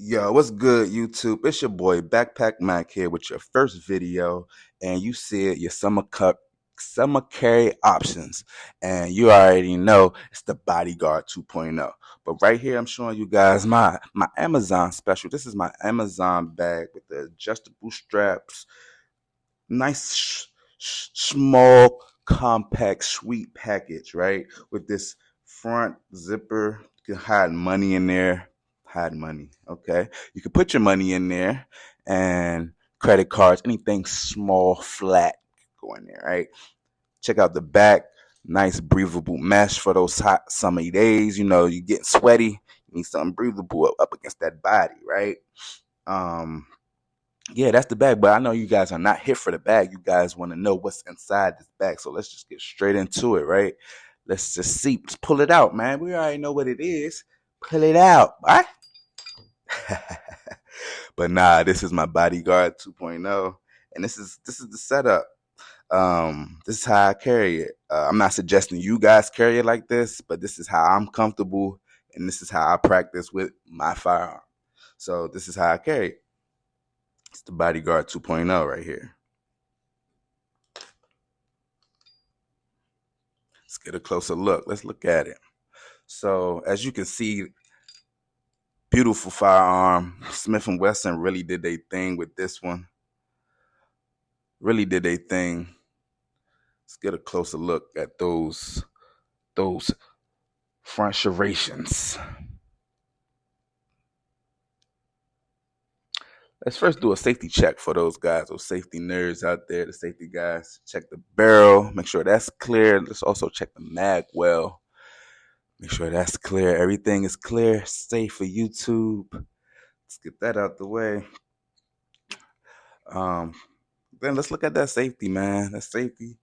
Yo, what's good, YouTube? It's your boy Backpack Mac here with your first video, and you said your summer carry options, and you already know it's the Bodyguard 2.0. But right here, I'm showing you guys my Amazon special. This is my Amazon bag with the adjustable straps, nice, small, compact, sweet package, right? With this front zipper, you can hide money in there. Hide money, okay? You can put your money in there and credit cards, anything small, flat, go in there, right? Check out the back. Nice breathable mesh for those hot summer days. You know, you getting sweaty. You need something breathable up against that body, right? Um, yeah, that's the bag. But I know you guys are not here for the bag. You guys want to know what's inside this bag. So let's just get straight into it, right? Let's just see. Let's pull it out, man. We already know what it is. Pull it out, all right? But nah, this is my Bodyguard 2.0, and this is the setup. This is how I carry it. I'm not suggesting you guys carry it like this, but this is how I'm comfortable, and this is how I practice with my firearm. So this is how I carry it. It's the Bodyguard 2.0 right here. Let's get a closer look. Let's look at it. So as you can see, beautiful firearm. Smith & Wesson really did their thing with this one. Really did their thing. Let's get a closer look at those front serrations. Let's first do a safety check for those guys, those safety nerds out there, the safety guys. Check the barrel, make sure that's clear. Let's also check the mag well. Make sure that's clear. Everything is clear, safe for YouTube. Let's get that out the way. Then let's look at that safety, man. That safety.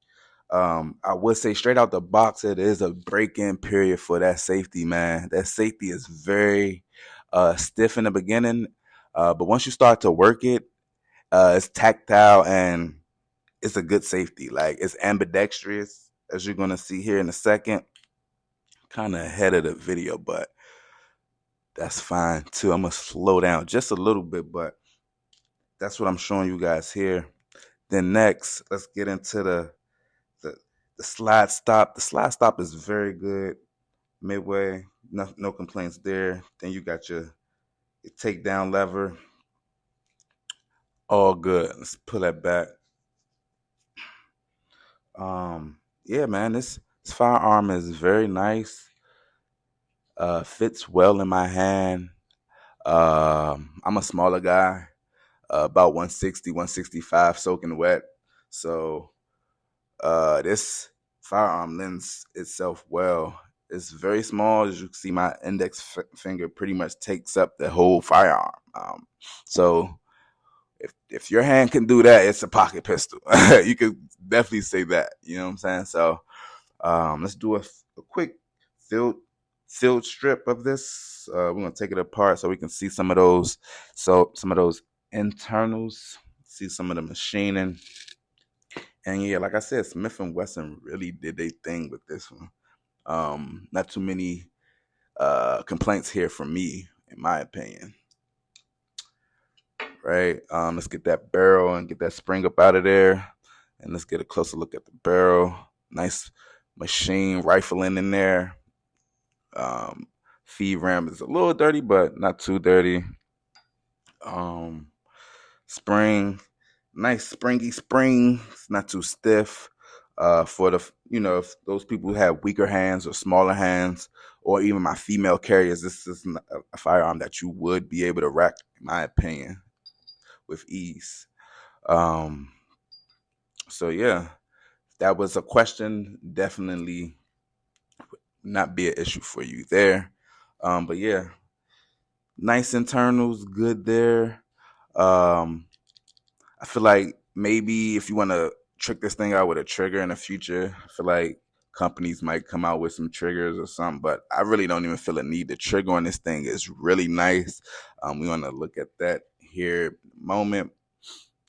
I would say straight out the box, it is a break-in period for that safety, man. That safety is very stiff in the beginning, but once you start to work it, it's tactile and it's a good safety. Like it's ambidextrous, as you're gonna see here in a second. Kind of ahead of the video, but that's fine too. I'm gonna slow down just a little bit, but that's what I'm showing you guys here. Then next, let's get into the slide stop. The slide stop is very good. Midway, no complaints there. Then you got your takedown lever. All good. Let's pull that back. Yeah, man, this firearm is very nice. Fits well in my hand. I'm a smaller guy, about 160, 165, soaking wet. So this firearm lends itself well. It's very small. As you can see, my index finger pretty much takes up the whole firearm. So if your hand can do that, it's a pocket pistol. You could definitely say that. You know what I'm saying? So let's do a quick field strip of this. We're gonna take it apart so we can see some of those. So some of those internals. See some of the machining. And yeah, like I said, Smith & Wesson really did their thing with this one. Not too many complaints here from me, in my opinion. Right? Let's get that barrel and get that spring up out of there. And let's get a closer look at the barrel. Nice machine rifling in there. Feed ram is a little dirty, but not too dirty. Spring, nice springy spring. It's not too stiff. For the if those people who have weaker hands or smaller hands, or even my female carriers, this is a firearm that you would be able to rack, in my opinion, with ease. So yeah, that was a question. Definitely not be an issue for you there. But yeah, nice internals, good there. I feel like maybe if you want to trick this thing out with a trigger in the future, I feel like companies might come out with some triggers or something, but I really don't even feel a need. The trigger on this thing is really nice. We want to look at that here in a moment.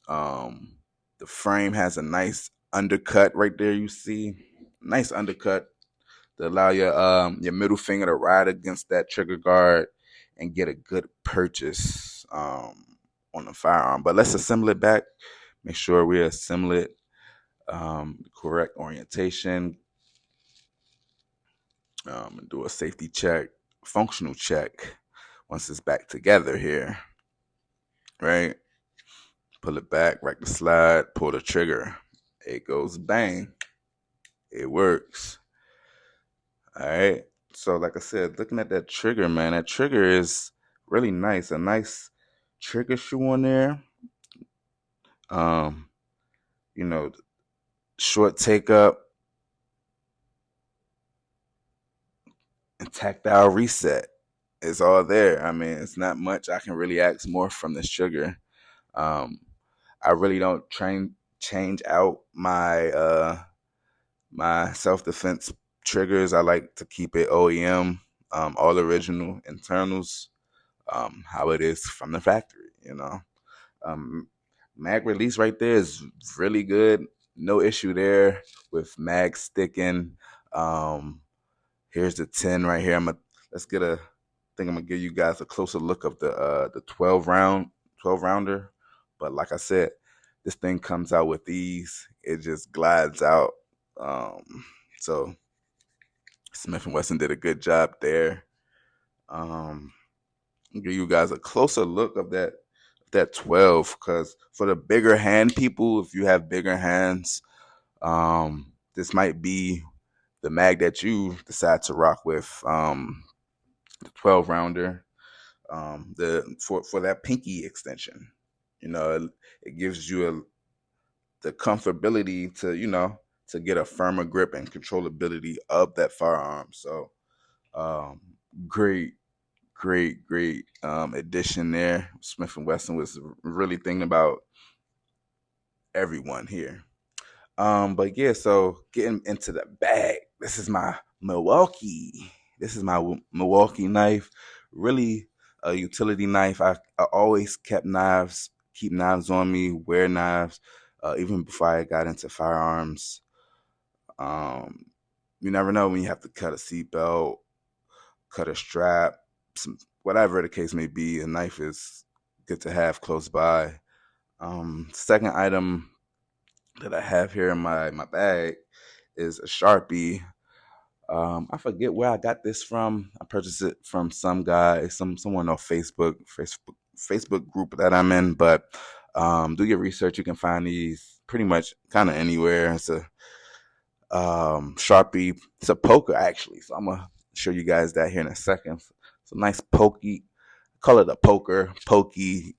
The frame has a nice undercut right there. You see, nice undercut to allow your middle finger to ride against that trigger guard, and get a good purchase on the firearm. But let's assemble it back. Make sure we assemble it correct orientation. Do a safety check, functional check. Once it's back together here, right? Pull it back, rack the slide, pull the trigger. It goes bang. It works. All right. So, like I said, looking at that trigger, man, that trigger is really nice. A nice trigger shoe on there. Um, you know, short take up and tactile reset. It's all there. I mean, it's not much I can really ask more from this trigger. I really don't change out my self defense triggers. I like to keep it OEM, all original internals, how it is from the factory. Mag release right there is really good. No issue there with mag sticking. Here's the 10 right here. Let's get a. I think I'm gonna give you guys a closer look of the 12 rounder. But like I said, this thing comes out with ease. It just glides out. So Smith & Wesson did a good job there. I'll give you guys a closer look of that 12, because for the bigger hand people, if you have bigger hands, this might be the mag that you decide to rock with. The 12 rounder, for that pinky extension. It gives you the comfortability to get a firmer grip and controllability of that firearm. So great addition there. Smith & Wesson was really thinking about everyone here. But yeah, so getting into the bag, this is my Milwaukee knife. Really a utility knife. I always keep knives on me, wear knives, even before I got into firearms. You never know when you have to cut a seatbelt, cut a strap, whatever the case may be. A knife is good to have close by. Second item that I have here in my bag is a Sharpie. I forget where I got this from. I purchased it from some guy, someone on Facebook group that I'm in. But do your research. You can find these pretty much kind of anywhere. It's a Sharpie. It's a poker actually. So I'm gonna show you guys that here in a second. It's a nice pokey. Call it a pokey.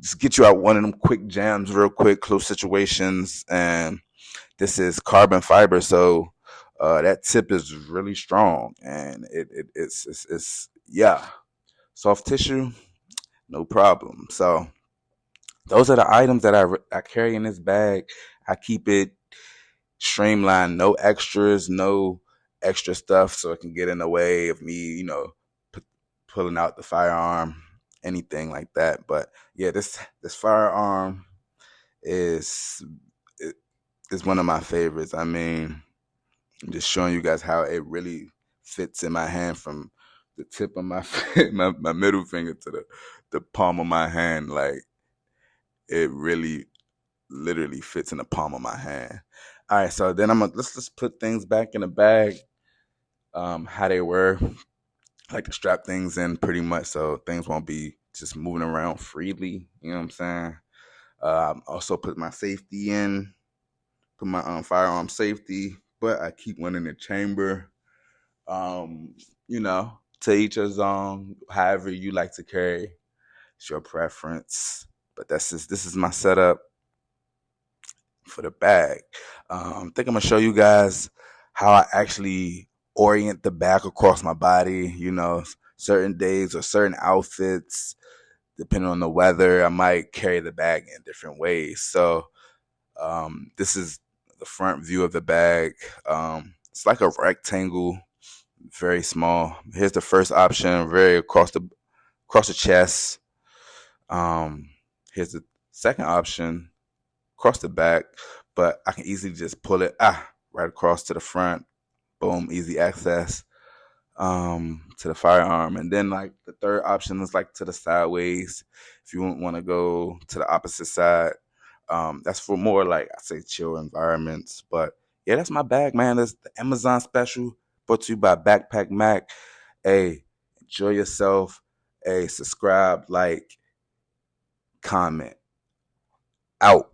Just get you out one of them quick jams real quick, close situations. And this is carbon fiber, so that tip is really strong, and it's soft tissue, no problem. So those are the items that I carry in this bag. I keep it streamlined, no extras, no extra stuff, so it can get in the way of me, pulling out the firearm, anything like that. But yeah, this firearm is one of my favorites. I mean, I'm just showing you guys how it really fits in my hand, from the tip of my my middle finger to the palm of my hand. Like, it really literally fits in the palm of my hand. All right, so then let's just put things back in the bag, how they were. I like to strap things in pretty much so things won't be just moving around freely. You know what I'm saying? Also put my safety in, put my firearm safety, but I keep one in the chamber. To each his own. However you like to carry, it's your preference. But this is my setup for the bag. I think I'm gonna show you guys how I actually orient the bag across my body. Certain days or certain outfits, depending on the weather, I might carry the bag in different ways. So this is the front view of the bag. It's like a rectangle, very small. Here's the first option, very across the chest. Here's the second option, across the back, but I can easily just pull it right across to the front. Boom, easy access. to the firearm. And then like the third option is like to the sideways. If you want to go to the opposite side, that's for more like I say chill environments. But yeah, that's my bag, man. That's the Amazon special brought to you by Backpack Mac. Hey, enjoy yourself. Hey, subscribe, like, comment. Out.